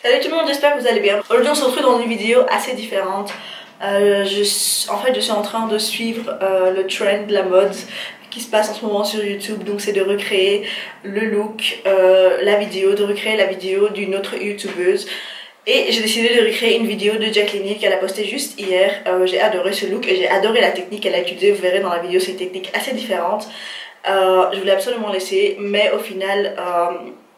Salut tout le monde, j'espère que vous allez bien. Aujourd'hui on se retrouve dans une vidéo assez différente. En fait je suis en train de suivre le trend de la mode qui se passe en ce moment sur YouTube. Donc c'est de recréer le look, la vidéo, de recréer la vidéo d'une autre youtubeuse. Et j'ai décidé de recréer une vidéo de Jacqueline Hill qu'elle a postée juste hier. J'ai adoré ce look et j'ai adoré la technique qu'elle a utilisée. Vous verrez dans la vidéo, c'est une technique assez différente. Je voulais absolument l'essayer, mais au final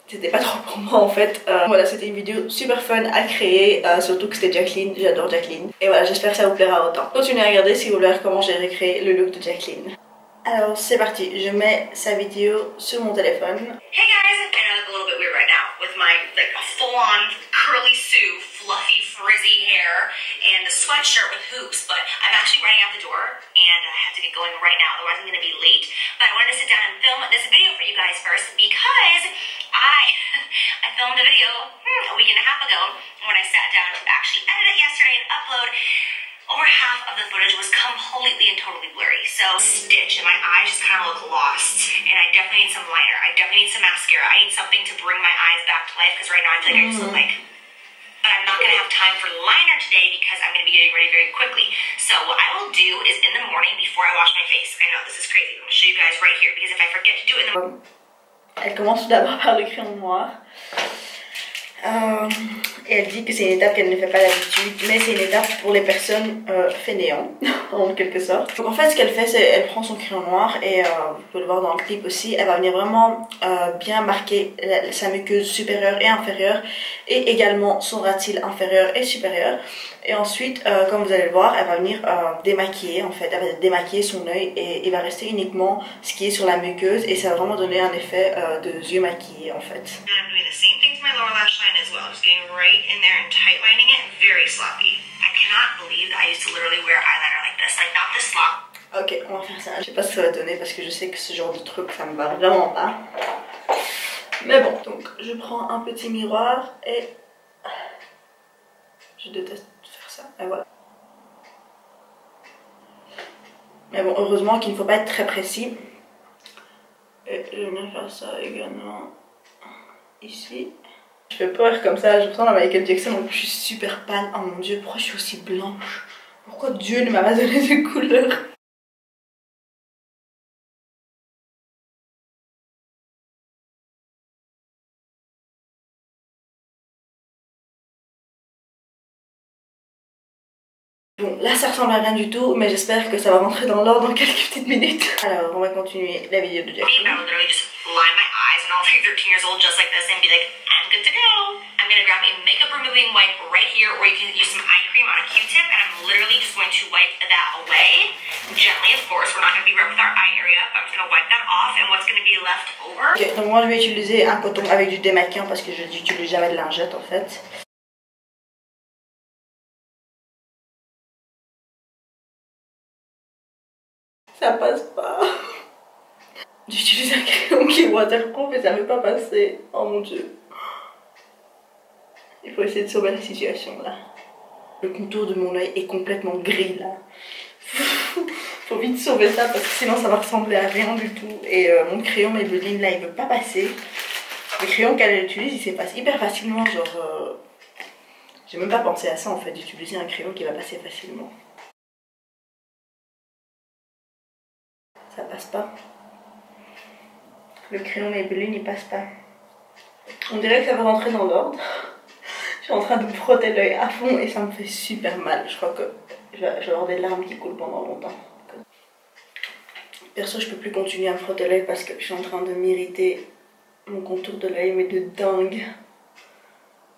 c'était pas trop pour moi en fait. Voilà, c'était une vidéo super fun à créer, surtout que c'était Jacqueline, j'adore Jacqueline. Et voilà, j'espère que ça vous plaira autant. Continuez à regarder si vous voulez voir comment j'ai recréé le look de Jacqueline. Alors c'est parti, je mets sa vidéo sur mon téléphone. Hey guys, I know I look a little bit weird right now with my like full-on curly Sue, fluffy frizzy hair and a sweatshirt with hoops, but I'm actually running out the door and I have to get going right now, otherwise I'm going to be late. But I wanted to sit down and film this video for you guys first because I filmed a video a week and a half ago when I sat down to actually edit it yesterday and upload. Over half of the footage was completely and totally blurry. So stitch and my eyes just kind of look lost. And I definitely need some liner. I definitely need some mascara. I need something to bring my eyes back to life because right now I feel like I just look like... But I'm not going to have time for liner today because I'm going to be getting ready very quickly. So what I will do is in the morning before I wash my face. I know this is crazy. I'm going to show you guys right here because if I forget to do it in the morning... Elle commence tout d'abord par le crayon noir. Et elle dit que c'est une étape qu'elle ne fait pas d'habitude, mais c'est une étape pour les personnes fainéants en quelque sorte. Donc en fait ce qu'elle fait, c'est elle prend son crayon noir et vous pouvez le voir dans le clip aussi, elle va venir vraiment bien marquer sa muqueuse supérieure et inférieure et également son ras de cils inférieur et supérieur. Et ensuite, comme vous allez le voir, elle va venir démaquiller en fait, elle va démaquiller son œil et il va rester uniquement ce qui est sur la muqueuse et ça va vraiment donner un effet de yeux maquillés en fait. My lower lash line as well, just getting right in there and tight lining it, very sloppy. I cannot believe that I used to literally wear eyeliner like this, like not this slop. Ok, on va faire ça. Je sais pas ce que ça va donner parce que je sais que ce genre de truc ça me va vraiment pas. Mais bon, donc je prends un petit miroir et je déteste faire ça. Et voilà. Mais bon, heureusement qu'il ne faut pas être très précis. Et je vais bien faire ça également ici. Je fais peur comme ça, je ressemble à Michael Jackson, donc je suis super pâle. Oh mon dieu, pourquoi je suis aussi blanche? Pourquoi Dieu ne m'a pas donné de couleur? Bon, là ça ressemble à rien du tout, mais j'espère que ça va rentrer dans l'ordre dans quelques petites minutes. Alors, on va continuer la vidéo de Jacqueline. Line my eyes and I'll be 13 years old just like this and be like, I'm good to go. I'm gonna grab a makeup removing wipe right here, or you can use some eye cream on a Q-tip, and I'm literally just going to wipe that away gently. Of course, we're not gonna be right with our eye area, but I'm just gonna wipe that off, and what's gonna be left over. Ok, donc moi je vais utiliser un coton avec du démaquillant parce que je n'utilise jamais de lingette en fait. Ça passe pas. J'utilise un crayon qui est waterproof et ça ne veut pas passer. Oh mon dieu. Il faut essayer de sauver la situation là. Le contour de mon œil est complètement gris là. Faut vite sauver ça parce que sinon ça va ressembler à rien du tout. Et mon crayon Maybelline là il veut pas passer. Le crayon qu'elle utilise il s'efface hyper facilement. Genre j'ai même pas pensé à ça en fait, d'utiliser un crayon qui va passer facilement. Ça passe pas. Le crayon Maybelline il passe pas. On dirait que ça va rentrer dans l'ordre. Je suis en train de me frotter l'œil à fond et ça me fait super mal. Je crois que je vais avoir des larmes qui coulent pendant longtemps. Perso je peux plus continuer à me frotter l'œil parce que je suis en train de m'irriter mon contour de l'œil, mais de dingue.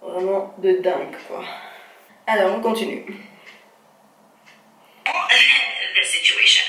Vraiment de dingue quoi. Alors on continue. The situation.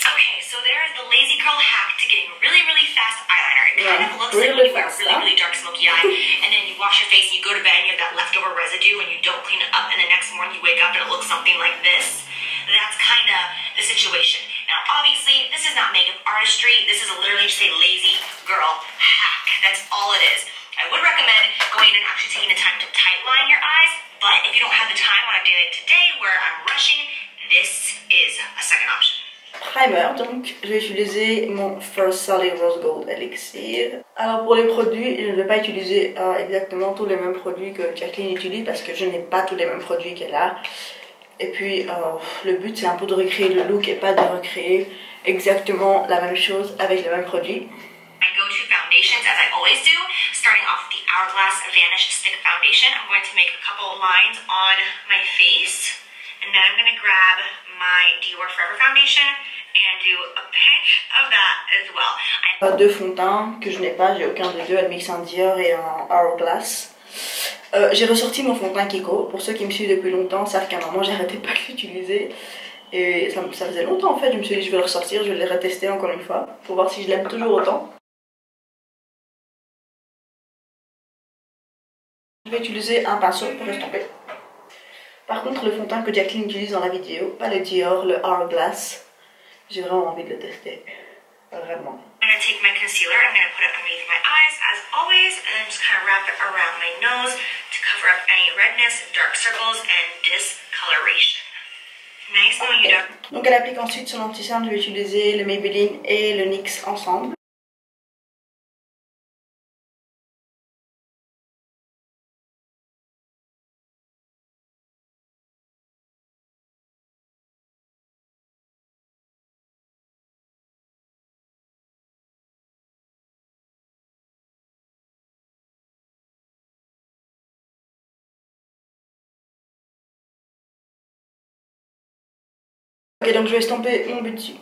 Okay, so there is the lazy girl hack to getting really fast eyeliner. It kind of looks like when you wear a really dark smoky eye and then you wash your face and you go to bed and you have that leftover residue and you don't clean it up and the next morning you wake up and it looks something like this. That's kind of the situation. Now obviously this is not makeup artistry, this is literally just a lazy girl hack. That's all it is. I would recommend going and actually taking the time to tight line your eyes, but if you don't have the time on a day like today where I'm rushing, this is a second option. Primer, donc je vais utiliser mon First Solid Rose Gold Elixir. Alors pour les produits, je ne vais pas utiliser exactement tous les mêmes produits que Jacqueline utilise parce que je n'ai pas tous les mêmes produits qu'elle a. Et puis le but c'est un peu de recréer le look et pas de recréer exactement la même chose avec les mêmes produits. My go-to foundations, as I always do, starting off with the Hourglass Vanish Stick Foundation. I'm going to make a couple lines on my face, and then I'm going to grab my Dior Forever Foundation and do a pinch of that as well. Deux fonds de teint que je n'ai pas, j'ai aucun des deux, elle mixe un Dior et un Hourglass. J'ai ressorti mon fond de teint Kiko. Pour ceux qui me suivent depuis longtemps savent qu'à un moment j'arrêtais pas de l'utiliser. Et ça faisait longtemps en fait, je me suis dit je vais le ressortir, je vais le retester encore une fois pour voir si je l'aime toujours autant. Je vais utiliser un pinceau pour estomper. Par contre le fond de teint que Jacqueline utilise dans la vidéo, pas le Dior, le Hourglass, j'ai vraiment envie de le tester. Vraiment. I'm going to take my concealer, I'm going to put it underneath my eyes as always, and then just kind of wrap it around my nose to cover up any redness, dark circles, and discoloration. Nice knowing you, Doc. Donc elle applique ensuite son anti-cerne, je vais utiliser le Maybelline et le NYX ensemble. Ok, donc je vais estomper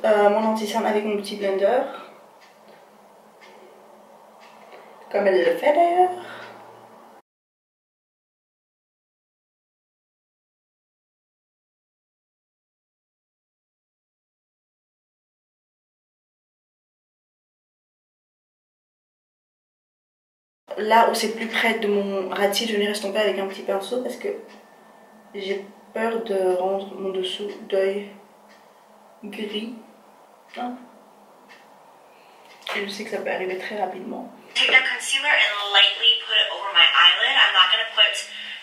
mon anti-cerne avec mon petit blender. Comme elle le fait d'ailleurs. Là où c'est plus près de mon ras de cils, je vais estomper avec un petit pinceau parce que j'ai peur de rendre mon dessous d'œil gris. Hein? Et je sais que ça peut arriver très rapidement. Take that concealer and lightly put it over my eyelid. I'm not going to put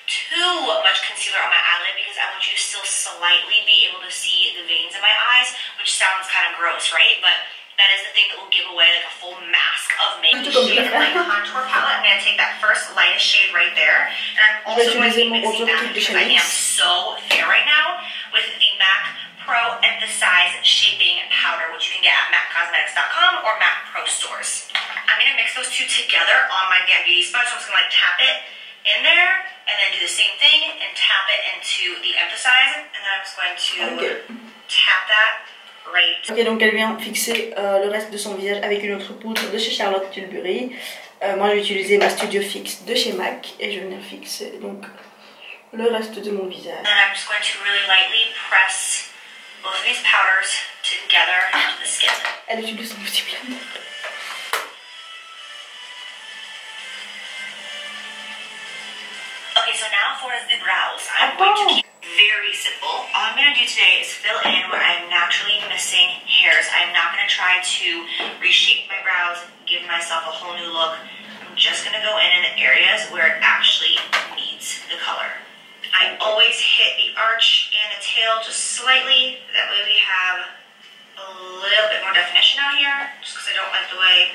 too much concealer on my eyelid because I want you to still slightly be able to see the veins in my eyes, which sounds kind of gross, right? But that is the thing that will give away like a full mask of makeup. Shade my contour palette. I'm going to take that first lightest shade right there. And I'm also going to be mixing that because I am so fair right now with the MAC Pro Emphasize Shaping Powder, which you can get at MACCosmetics.com or MAC Pro stores. I'm going to mix those two together on my Damn Beauty sponge. So I'm just going to like tap it in there and then do the same thing and tap it into the Emphasize. And then I'm just going to tap that. Ok, donc elle vient fixer le reste de son visage avec une autre poudre de chez Charlotte Tilbury. Moi je vais utiliser ma Studio Fix de chez MAC et je vais venir fixer donc le reste de mon visage. And I'm just going to really lightly press both of these powders together into the skin. Elle utilise son petit blender. Okay, so now for the brows. I'm going to keep very simple. All I'm going to do today is fill in where I'm naturally missing hairs. I'm not going to try to reshape my brows, give myself a whole new look. I'm just going to go in the areas where it actually needs the color. I always hit the arch and the tail just slightly. That way we have a little bit more definition out here, just because I don't like the way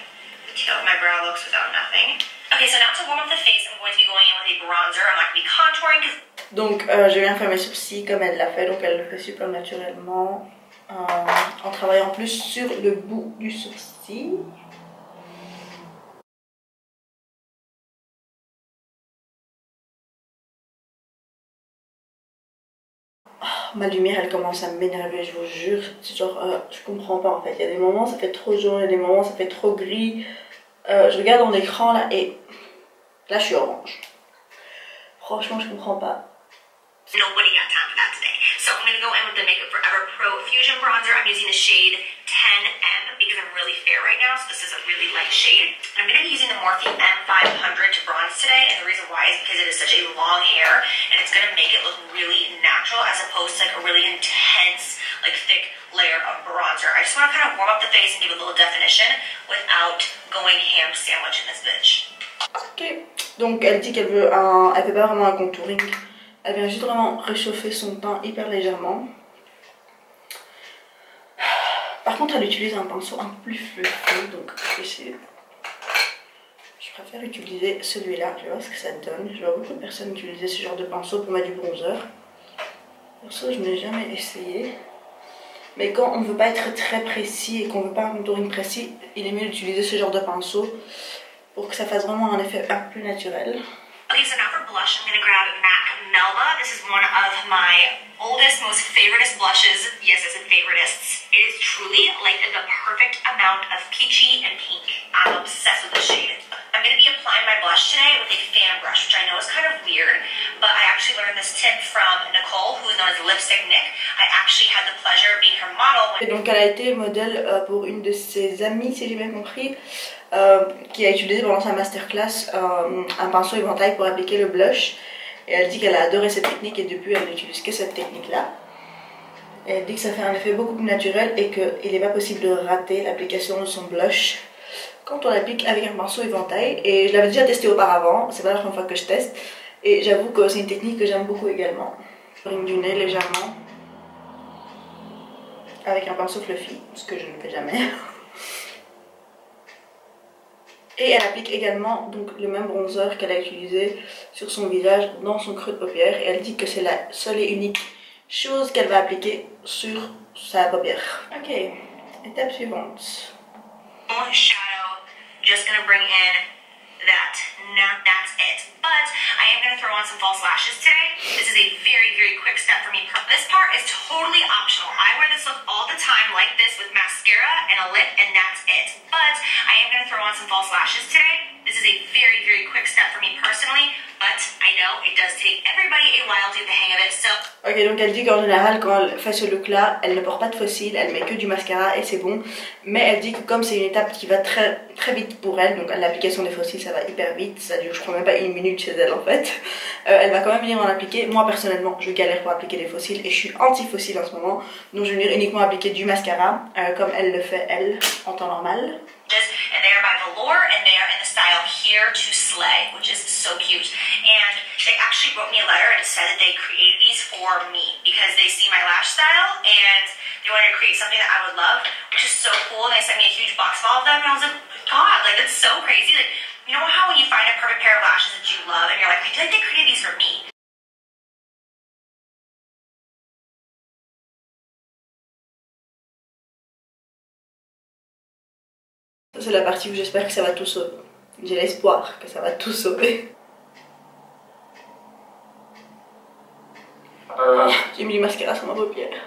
the tail of my brow looks without nothing. Okay, so now to warm up the face, I'm going to be going in with a bronzer. I'm not going to be contouring. Donc je viens faire mes sourcils comme elle l'a fait, donc elle le fait super naturellement en travaillant plus sur le bout du sourcil. Ma lumière elle commence à m'énerver, je vous jure, genre je comprends pas en fait, il y a des moments ça fait trop jaune, il y a des moments ça fait trop gris. Je regarde dans l'écran là et là je suis orange. Franchement je comprends pas. Nobody got time for that today. So I'm going to go in with the Makeup Forever Pro Fusion Bronzer. I'm using the shade 10M because I'm really fair right now, so this is a really light shade. I'm going to be using the Morphe M500 to bronze today, and the reason why is because it is such a long hair, and it's going to make it look really natural as opposed to like a really intense, like thick layer of bronzer. I just want to kind of warm up the face and give a little definition without going ham sandwich in this bitch. Ok, donc elle dit qu'elle veut elle fait pas vraiment un contouring. Elle vient juste vraiment réchauffer son teint hyper légèrement. contre, elle utilise un pinceau un peu plus fluffy, donc je préfère utiliser celui-là. Je vais voir ce que ça donne. Je vois beaucoup de personnes utiliser ce genre de pinceau pour mettre du bronzer. Pour ça, je n'ai jamais essayé. Mais quand on ne veut pas être très précis et qu'on ne veut pas un contouring précis, il est mieux d'utiliser ce genre de pinceau pour que ça fasse vraiment un effet un peu plus naturel. Okay, so now for blush, I'm gonna grab MAC Melba. This is one of my oldest, most favoritist blushes. Yes, I said favoritists. It is truly like the perfect amount of peachy and pink. I'm obsessed with this shade. I'm gonna be applying my blush today with a fan brush, which I know is kind of weird, but I actually learned this tip from Nicole, who is known as Lipstick Nick. I actually had the pleasure of being her model. Et donc elle a été modèle pour une de ses amies, si j'ai bien compris. Qui a utilisé pendant sa masterclass un pinceau éventail pour appliquer le blush, et elle dit qu'elle a adoré cette technique et depuis elle n'utilise que cette technique là. Et elle dit que ça fait un effet beaucoup plus naturel et qu'il n'est pas possible de rater l'application de son blush quand on l'applique avec un pinceau éventail. Et je l'avais déjà testé auparavant, c'est pas la première fois que je teste, et j'avoue que c'est une technique que j'aime beaucoup également. Ring du nez légèrement avec un pinceau fluffy, ce que je ne fais jamais. Et elle applique également donc, le même bronzer qu'elle a utilisé sur son visage dans son creux de paupière. Et elle dit que c'est la seule et unique chose qu'elle va appliquer sur sa paupière. Ok, étape suivante. Shadow, just gonna bring in that. Now that's it. But I am gonna throw on some false lashes today. This is a very, very quick step for me. This part is totally optional. I wear this look all the time like this with mascara and a lip, and that's it. But I am gonna throw on some false lashes today. This is a very, very quick step for me personally, but I know it does take everybody a while to get the hang of it, so... Ok, donc elle dit qu'en général, quand elle fait ce look-là, elle ne porte pas de fossiles, elle met que du mascara et c'est bon. Mais elle dit que comme c'est une étape qui va très, très vite pour elle, donc l'application des fossiles, ça va hyper vite, ça dure je crois même pas une minute chez elle en fait. Elle va quand même venir en appliquer. Moi personnellement, je galère pour appliquer des fossiles et je suis anti-fossile en ce moment. Donc je vais venir uniquement appliquer du mascara, comme elle le fait elle, en temps normal. And they are by Velour, and they are in the style Here to Slay, which is so cute. And they actually wrote me a letter and said that they created these for me because they see my lash style and they wanted to create something that I would love, which is so cool. And they sent me a huge box of all of them, and I was like, God, like that's so crazy. Like, you know how when you find a perfect pair of lashes that you love, and you're like, I feel like they created these for me. C'est la partie où j'espère que ça va tout sauver. J'ai l'espoir que ça va tout sauver. J'ai mis du mascara sur ma paupière.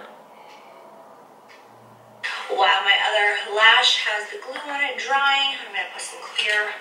While my other lash has the glue on it drying, I'm going to put some clear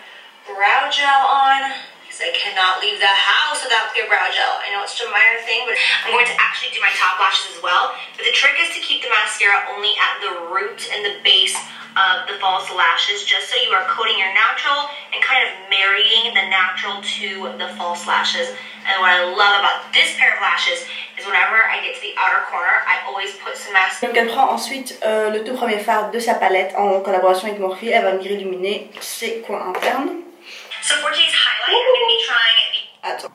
brow gel on because I cannot leave the house without clear brow gel. I know it's just a minor thing, but I'm going to actually do my top lashes as well. But the trick is to keep the mascara only at the root and the base of the false lashes, just so you are coating your natural and kind of marrying the natural to the false lashes. And what I love about this pair of lashes is whenever I get to the outer corner, I always put some mascara. Donc elle prend ensuite le tout premier fard de sa palette en collaboration avec Morphe. Elle va venir illuminer ses coins internes. So for today's highlight, I'm going to be trying... Attends.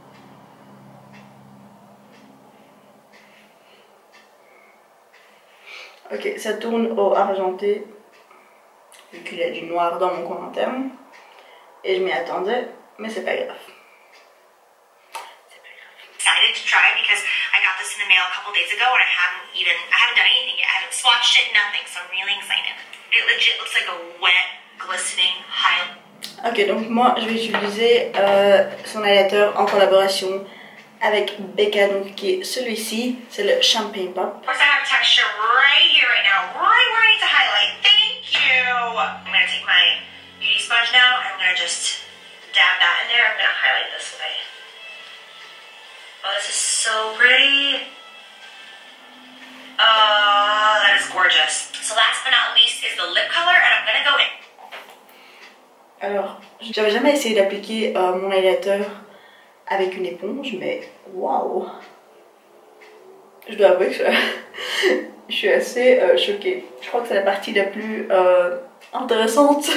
Ok, ça tourne au argenté. Vu qu'il y a du noir dans mon coin interne. Et je m'y attendais, mais c'est pas grave. Excited to try because I got this in the mail a couple days ago and I haven't done anything yet. I haven't swatched it, nothing, so I'm really excited. It legit looks like a wet, glistening highlight. Ok, donc moi je vais utiliser son highlighter en collaboration avec Becca, donc qui est celui-ci, c'est le Champagne Pop. Of course I have texture right here, right now, right where I need to highlight. Thank you! I'm going to take my beauty sponge now and I'm going to just dab that in there. I'm going to highlight this way. Oh, this is so pretty. Oh, that is gorgeous. So last but not least is the lip color and I'm going to go in. Alors, j'avais jamais essayé d'appliquer mon highlighter avec une éponge, mais waouh! Je dois avouer que je suis assez choquée. Je crois que c'est la partie la plus intéressante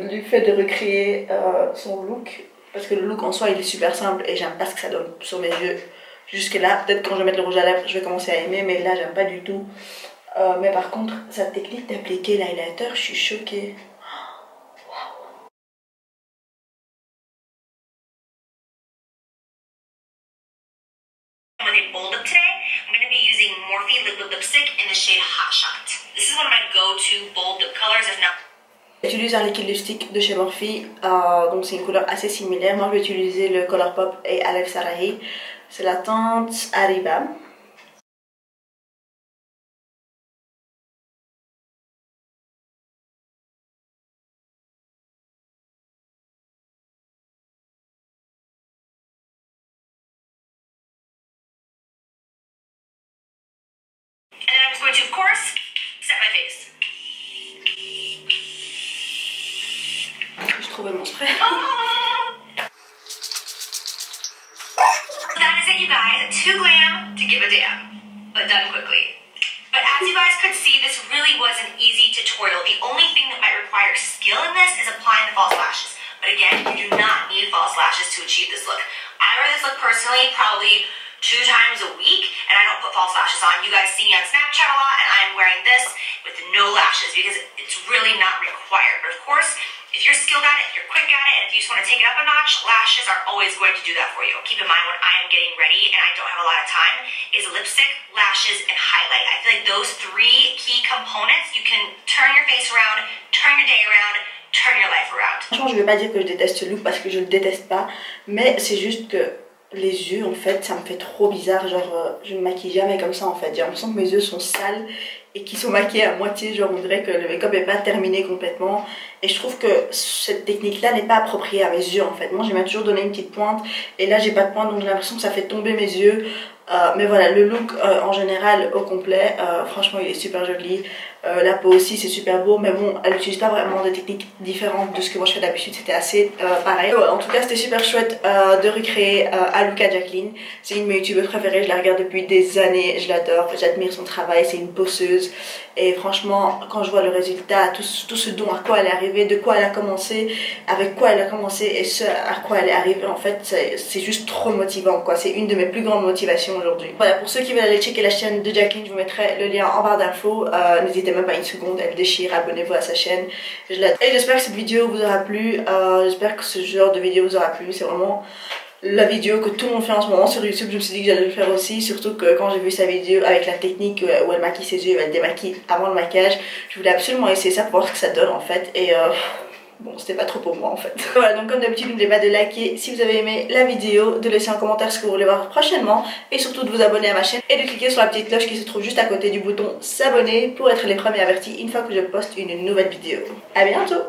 du fait de recréer son look. Parce que le look en soi il est super simple et j'aime pas ce que ça donne sur mes yeux jusque là. Peut-être quand je vais mettre le rouge à lèvres je vais commencer à aimer, mais là j'aime pas du tout Mais par contre, sa technique d'appliquer l'highlighter, je suis choquée. With a bold lip today, I'm going to be using Morphe Liquid Lipstick in the shade Hot Shot. This is one of my go-to bold lip colors, if not. J'utilise un liquide lipstick de chez Morphe, donc c'est une couleur assez similaire. Moi je vais utiliser le Colourpop et Alex Sarahi. C'est la teinte Arriba. And then I'm just going to, of course, set my face. Je trouvais mon spray. So that is it, you guys. Too glam to give a damn, but done quickly. But as you guys could see, this really was an easy tutorial. The only thing that might require skill in this is applying the false lashes. But again, you do not need false lashes to achieve this look. I wear this look personally probably 2 times a week, and I don't put false lashes on. You guys see me on Snapchat a lot, and I'm wearing this with no lashes because it's really not required. But of course, if you're skilled at it, if you're quick at it, and if you just want to take it up a notch, lashes are always going to do that for you. Keep in mind when I am getting ready and I don't have a lot of time is lipstick, lashes, and highlight. I feel like those 3 key components, you can turn your face around, turn your day around, turn your life around. Franchement, je vais pas dire que je déteste ce look parce que je le déteste pas, mais c'est juste que les yeux, en fait, ça me fait trop bizarre. Genre, je ne me maquille jamais comme ça, en fait. J'ai l'impression que mes yeux sont sales et qu'ils sont maquillés à moitié. Genre, on dirait que le make-up n'est pas terminé complètement. Et je trouve que cette technique-là n'est pas appropriée à mes yeux, en fait. Moi, j'aime toujours donner une petite pointe. Et là, j'ai pas de pointe, donc j'ai l'impression que ça fait tomber mes yeux. Mais voilà, le look en général au complet, franchement, il est super joli. La peau aussi, c'est super beau. Mais bon, elle n'utilise pas vraiment de techniques différentes de ce que moi je fais d'habitude. C'était assez pareil. En tout cas, c'était super chouette de recréer Aluka Jacqueline. C'est une de mes youtubeuses préférées. Je la regarde depuis des années. Je l'adore. J'admire son travail. C'est une bosseuse. Et franchement, quand je vois le résultat, tout ce dont à quoi elle est arrivée, de quoi elle a commencé, avec quoi elle a commencé et ce à quoi elle est arrivée, en fait, c'est juste trop motivant, quoi. C'est une de mes plus grandes motivations aujourd'hui. Voilà, pour ceux qui veulent aller checker la chaîne de Jacqueline, je vous mettrai le lien en barre d'infos. N'hésitez même pas une seconde, elle déchire. Abonnez-vous à sa chaîne. Je l'adore. Et j'espère que cette vidéo vous aura plu. J'espère que ce genre de vidéo vous aura plu. C'est vraiment la vidéo que tout le monde fait en ce moment sur YouTube. Je me suis dit que j'allais le faire aussi, surtout que quand j'ai vu sa vidéo avec la technique où elle maquille ses yeux, elle démaquille avant le maquillage, je voulais absolument essayer ça pour voir ce que ça donne en fait. Et bon, c'était pas trop pour moi en fait. Voilà, donc comme d'habitude, n'oubliez pas de liker si vous avez aimé la vidéo, de laisser en commentaire ce que vous voulez voir prochainement et surtout de vous abonner à ma chaîne et de cliquer sur la petite cloche qui se trouve juste à côté du bouton s'abonner pour être les premiers avertis une fois que je poste une nouvelle vidéo. À bientôt!